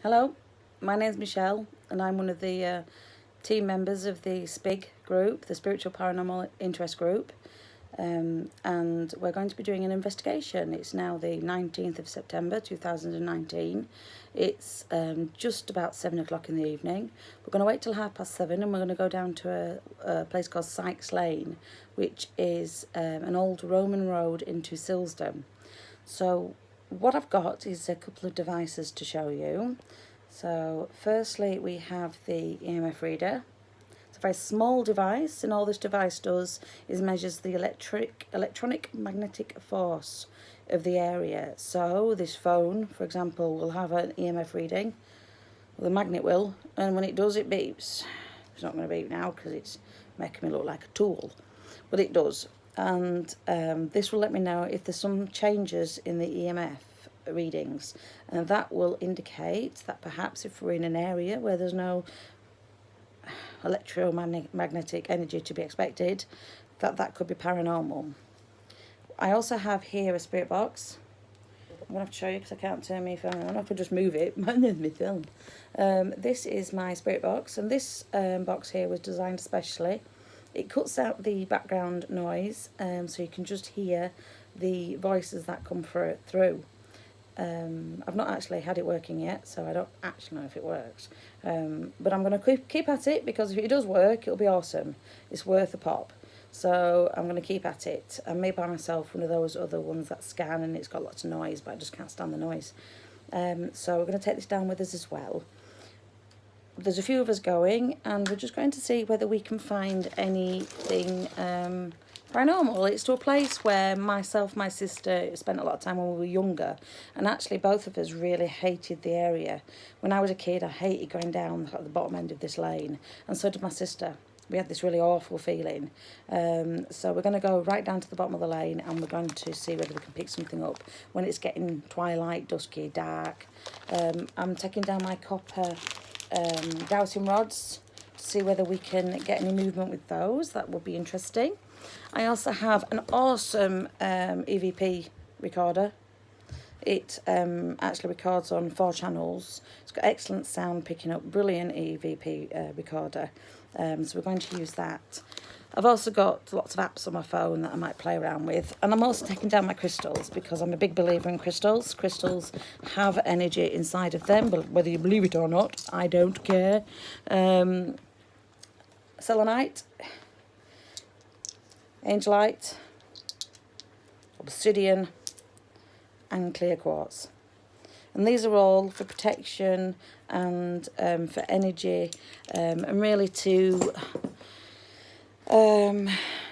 Hello, my name's Michelle and I'm one of the team members of the SPIG group, the Spiritual Paranormal Interest Group, and we're going to be doing an investigation. It's now the 19th of September 2019. It's just about 7 o'clock in the evening. We're going to wait till 7:30 and we're going to go down to a place called Sykes Lane, which is an old Roman road into Silsden. So what I've got is a couple of devices to show you. So firstly we have the EMF reader. It's a very small device, and all this device does is measures the electronic magnetic force of the area. So this phone, for example, will have an EMF reading. Well, the magnet will, and when it does, it beeps. It's not going to beep now because it's making me look like a tool, but it does. And this will let me know if there's some changes in the EMF readings, and that will indicate that perhaps if we're in an area where there's no electromagnetic energy to be expected, that could be paranormal. I also have here a spirit box. I'm going to have to show you because I can't turn my phone on. I could just move it. There's my film. This is my spirit box, and this box here was designed specially. It cuts out the background noise, so you can just hear the voices that come through. I've not actually had it working yet, so I don't actually know if it works. But I'm going to keep at it, because if it does work, it'll be awesome. It's worth a pop. So I'm going to keep at it. I made by myself one of those other ones that scan, and it's got lots of noise, but I just can't stand the noise. So we're going to take this down with us as well. There's a few of us going, and we're just going to see whether we can find anything paranormal. It's to a place where my sister spent a lot of time when we were younger, and actually both of us really hated the area. When I was a kid, I hated going down at the bottom end of this lane, and so did my sister. We had this really awful feeling. So we're going to go right down to the bottom of the lane, and we're going to see whether we can pick something up when it's getting twilight, dusky, dark. I'm taking down my copper dowsing rods to see whether we can get any movement with those. That would be interesting. I also have an awesome EVP recorder. It actually records on 4 channels. It's got excellent sound, picking up brilliant EVP recorder. So we're going to use that. I've also got lots of apps on my phone that I might play around with. And I'm also taking down my crystals, because I'm a big believer in crystals. Crystals have energy inside of them, but whether you believe it or not, I don't care. Selenite, angelite, obsidian, and clear quartz. And these are all for protection and for energy, and really to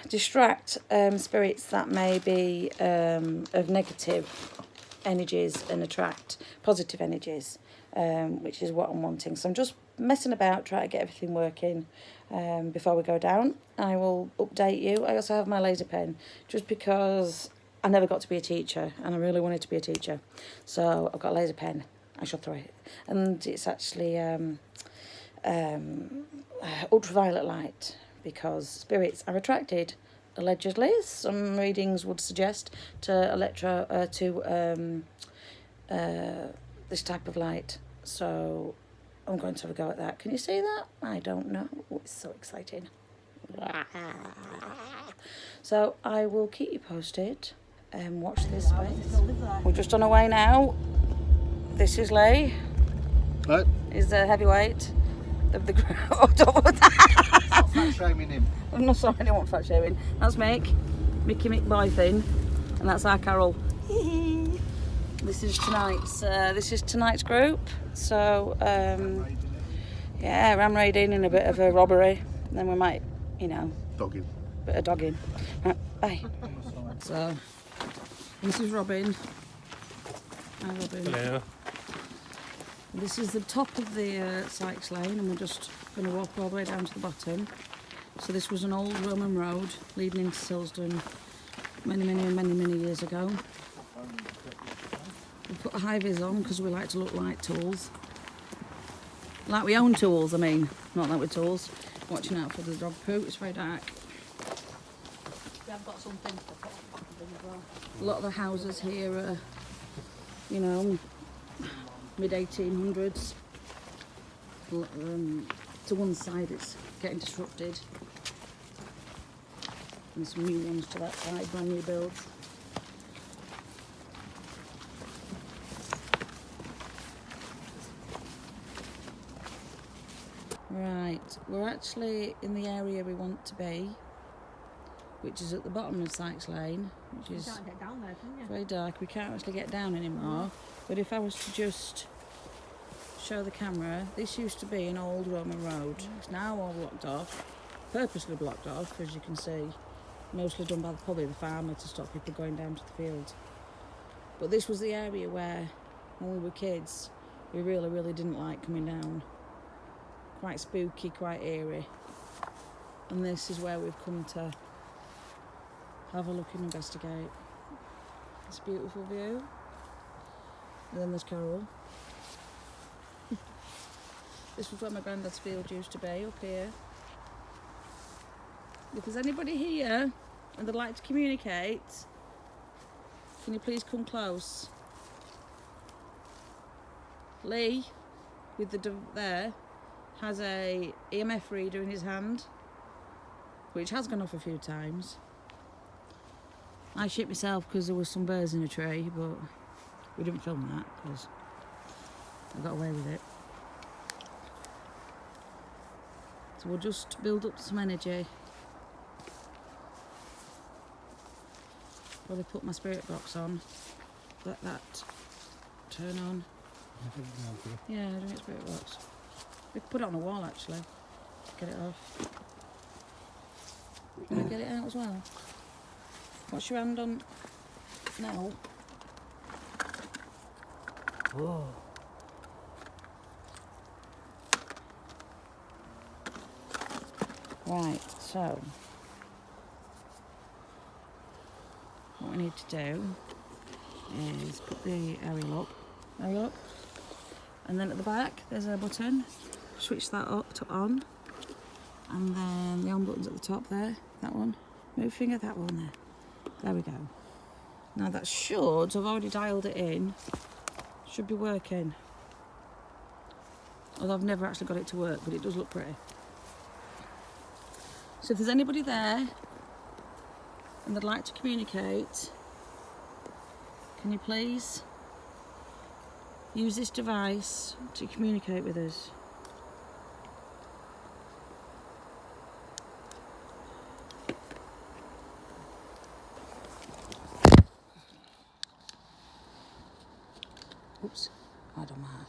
distract spirits that may be of negative energies and attract positive energies, which is what I'm wanting. So I'm just messing about, trying to get everything working before we go down. I will update you. I also have my laser pen, just because I never got to be a teacher, and I really wanted to be a teacher. So I've got a laser pen. I shall throw it. And it's actually ultraviolet light, because spirits are attracted, allegedly, some readings would suggest, to this type of light. So I'm going to have a go at that. Can you see that? I don't know. Oh, it's so exciting. So I will keep you posted. Watch this space. We're just on our way now. This is Lee. Right. He's the heavyweight of the group. Stop fat shaming him. I'm not sorry, I don't want fat shaming. That's Mick, Mickey McBoything, and that's our Carol. This is tonight's group. So yeah, ram raiding and a bit of a robbery. And then we might, Dogging. bit of dogging. Right, bye. So this is Robin. Hi, Robin. Hello. This is the top of the Sykes Lane, and we're just going to walk all the way down to the bottom. So this was an old Roman road leading into Silsden many years ago. We put high-vis on because we like to look like tools. Like we own tools, I mean. Not like we're tools. Watching out for the dog poo, it's very dark. We have got some things to put on as well. A lot of the houses here are, mid-1800s. To one side it's getting disrupted. And some new ones to that side, brand new builds. Right, we're actually in the area we want to be, which is at the bottom of Sykes Lane, which is You can't get down there, can you? very dark. We can't actually get down anymore. But if I was to just show the camera, this used to be an old Roman road. It's now all blocked off, purposely blocked off, as you can see. Mostly done by probably the farmer to stop people going down to the field. But this was the area where, when we were kids, we really didn't like coming down. Quite spooky, quite eerie. And this is where we've come to have a look and investigate. It's a beautiful view. And then there's Carol. This was where my granddad's field used to be, up here. If there's anybody here and they'd like to communicate, can you please come close? Lee, with the there, has a EMF reader in his hand, which has gone off a few times. I shit myself because there was some birds in a tree, but we didn't film that because I got away with it. So we'll just build up some energy. Probably put my spirit box on. Let that turn on. Yeah, I doing it spirit box. We could put it on a wall actually. Get it off. Can I get it out as well? What's your hand on now? Whoa. Right, so what we need to do is put the aerial up, and then at the back there's a button. Switch that up to on, and then the on button's at the top there. That one. Move finger, that one there. There we go. Now that should, I've already dialed it in, should be working. Although I've never actually got it to work, but it does look pretty. So if there's anybody there and they'd like to communicate, can you please use this device to communicate with us? Oops, I don't mind.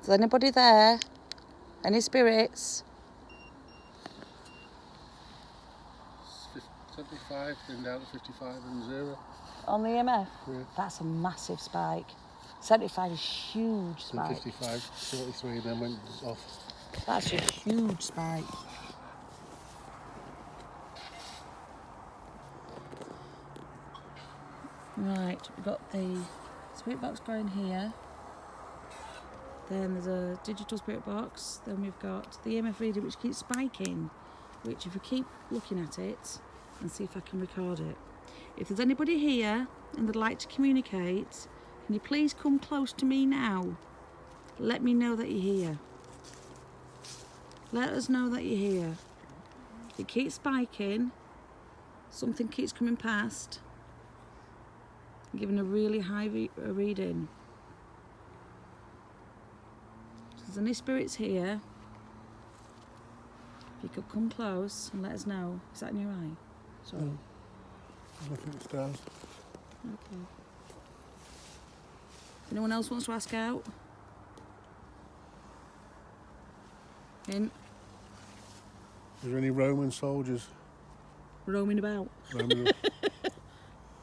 Is there anybody there? Any spirits? 75, then down to 55 and 0. On the EMF? Yeah. That's a massive spike. 75 is huge Then spike. 55, 43, and then went off. That's a huge spike. Right, we've got the spirit box going here. Then there's a digital spirit box. Then we've got the EMF reader which keeps spiking, which if we keep looking at it and see if I can record it. If there's anybody here and they'd like to communicate, can you please come close to me now? Let me know that you're here. Let us know that you're here. It keeps spiking. Something keeps coming past. Giving a really high reading. So there's any spirits here. If you could come close and let us know. Is that in your eye? Sorry. No. Nothing's down. Okay. If anyone else wants to ask out? In. Is there any Roman soldiers? Roaming about. Roman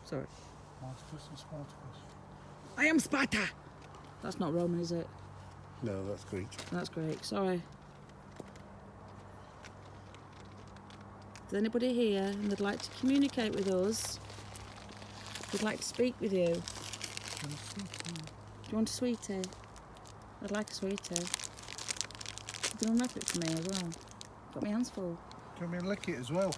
Sorry. Masters and Spartacus? I am Sparta! That's not Roman, is it? No, that's Greek. That's great. Sorry. Is anybody here and they'd like to communicate with us? We'd like to speak with you. Do you want a sweetie? I'd like a sweetie. You can unwrap it for me as well. Got my hands full. Do you want me to lick it as well?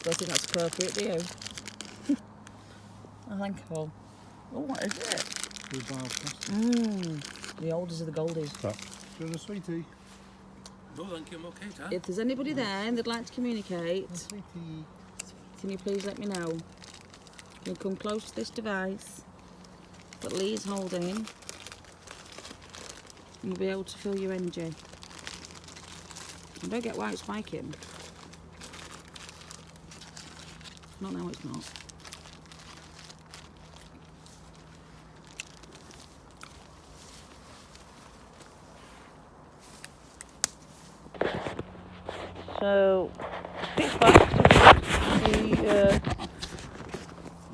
Don't think that's appropriate, do you? I think so. Oh, what is it? The oldies are the goldies. Do you want a sweetie? No, thank you, I'm okay, Dad. If there's anybody there and they'd like to communicate, Sweetie. can you please let me know? You come close to this device that Lee's holding and you'll be able to feel your energy. And don't get why it's spiking. Not now, it's not. So, pitch back the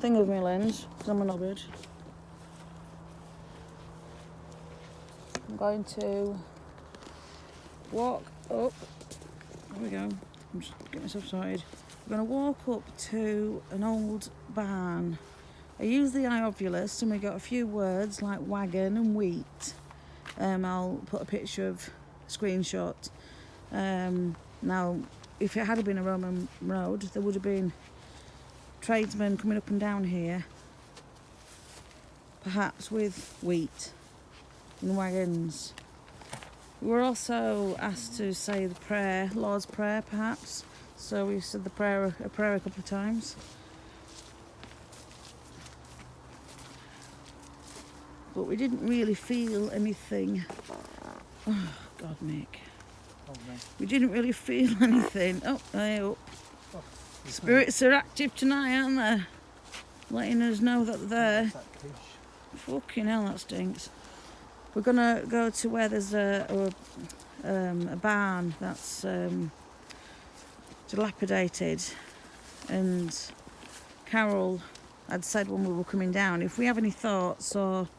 thing of my lens, because I'm a knobhead. I'm going to walk up. There we go. I'm just getting myself sorted. I'm going to walk up to an old barn. I use the eye ovulus and we got a few words like wagon and wheat. I'll put a picture of screenshot. Now, if it had been a Roman road, there would have been tradesmen coming up and down here, perhaps with wheat and wagons. We were also asked to say the prayer, Lord's Prayer, perhaps. So we said a prayer a couple of times. But we didn't really feel anything. Oh, God, Mick. We didn't really feel anything. Oh, there you go. Spirits are active tonight, aren't they? Letting us know that they're there. Fucking hell, that stinks. We're gonna go to where there's a barn that's dilapidated, and Carol had said when we were coming down, if we have any thoughts or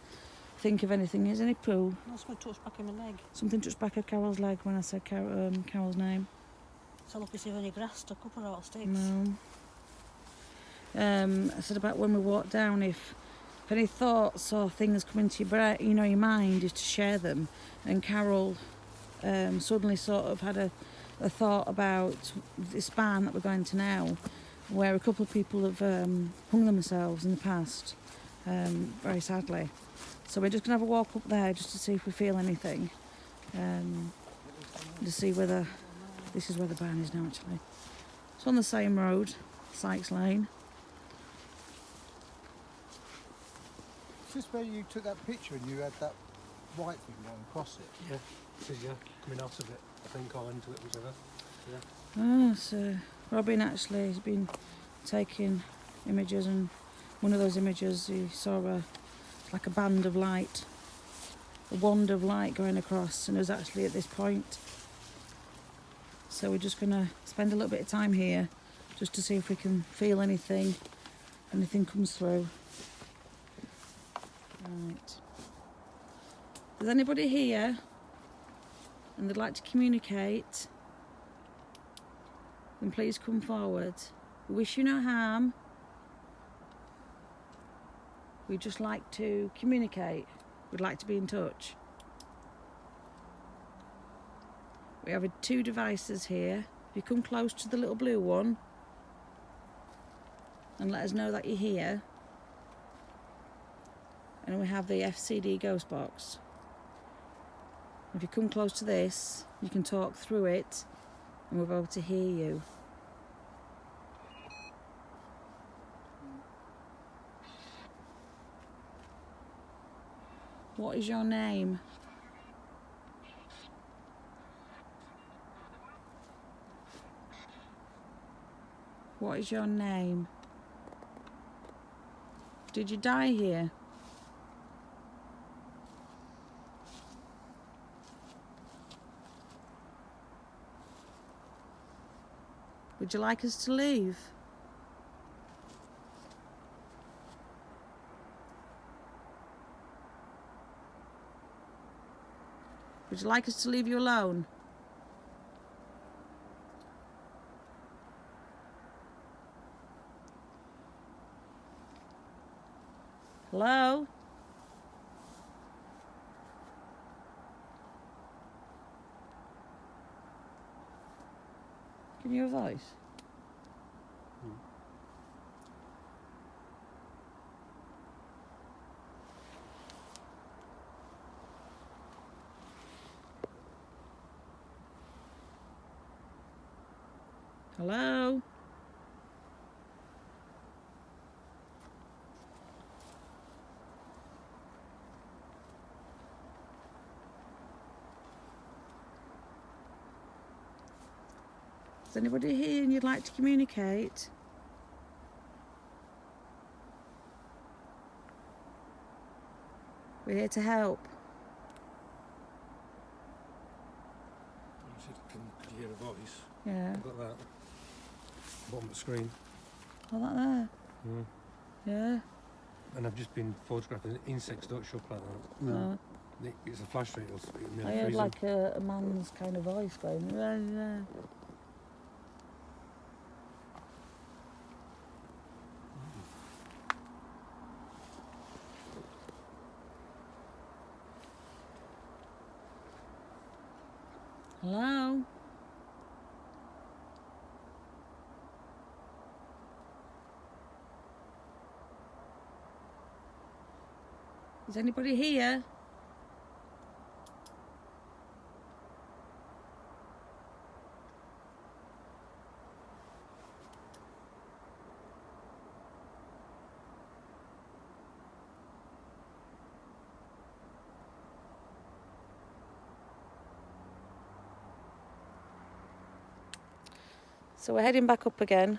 think of anything, is any poo? That's my touch back in my leg. Something touched back of Carol's leg when I said Carol's name. So look, is there any grass stuck up or all sticks? No. I said about when we walked down, if any thoughts or things come into your brain, you know, your mind, is to share them. And Carol suddenly sort of had a thought about this barn that we're going to now, where a couple of people have hung themselves in the past, very sadly. So we're just going to have a walk up there just to see if we feel anything, to see whether this is where the barn is now actually. It's on the same road, Sykes Lane. Is this where you took that picture and you had that white thing going across it? Yeah, it is, yeah. Coming out of it, I think, or into it, whichever. Yeah. Oh, so Robin actually has been taking images, and one of those images he saw like a band of light, a wand of light going across, and it was actually at this point. So we're just going to spend a little bit of time here just to see if we can feel anything comes through. Right. If there's anybody here and they'd like to communicate, then please come forward. We wish you no harm. We'd just like to communicate. We'd like to be in touch. We have 2 devices here. If you come close to the little blue one and let us know that you're here. And we have the FCD ghost box. If you come close to this, you can talk through it and we'll be able to hear you. What is your name? What is your name? Did you die here? Would you like us to leave? Would you like us to leave you alone? Hello? Can you hear a voice? Hello? Is anybody here and you'd like to communicate? We're here to help. You said, could you hear a voice? Yeah. I've got that. Bottom of the screen. Oh, that there? Mm. Yeah. And I've just been photographing insects don't show up like that. No. It's a flash rate, it'll I nearly heard freeze like a man's kind of voice going. Hello? Is anybody here? So we're heading back up again.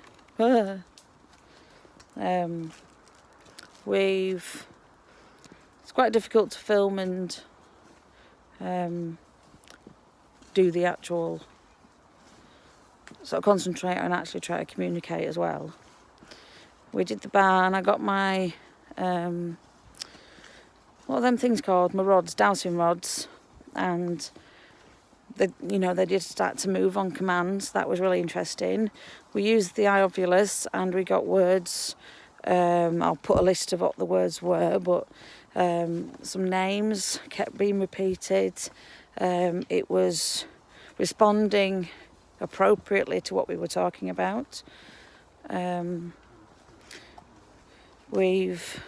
It's quite difficult to film and do the actual sort of concentrate and actually try to communicate as well. We did the barn. I got my what are them things called? My rods, dowsing rods, and they did start to move on command. That was really interesting. We used the iOvulus and we got words. I'll put a list of what the words were, but some names kept being repeated. It was responding appropriately to what we were talking about. We've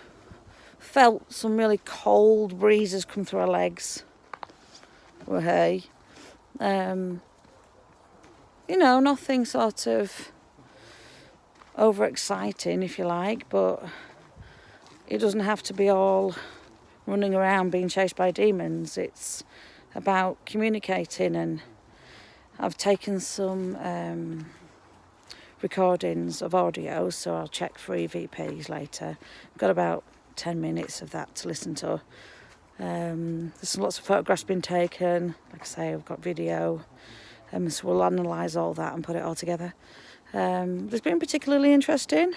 felt some really cold breezes come through our legs. Hey. Nothing sort of overexciting, if you like, but it doesn't have to be all running around being chased by demons. It's about communicating, and I've taken some recordings of audio, so I'll check for EVPs later. I've got about 10 minutes of that to listen to. There's lots of photographs been taken. Like I say, I've got video, so we'll analyse all that and put it all together. It's been particularly interesting.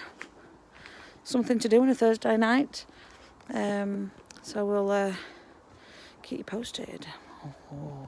Something to do on a Thursday night. So we'll keep you posted. Oh.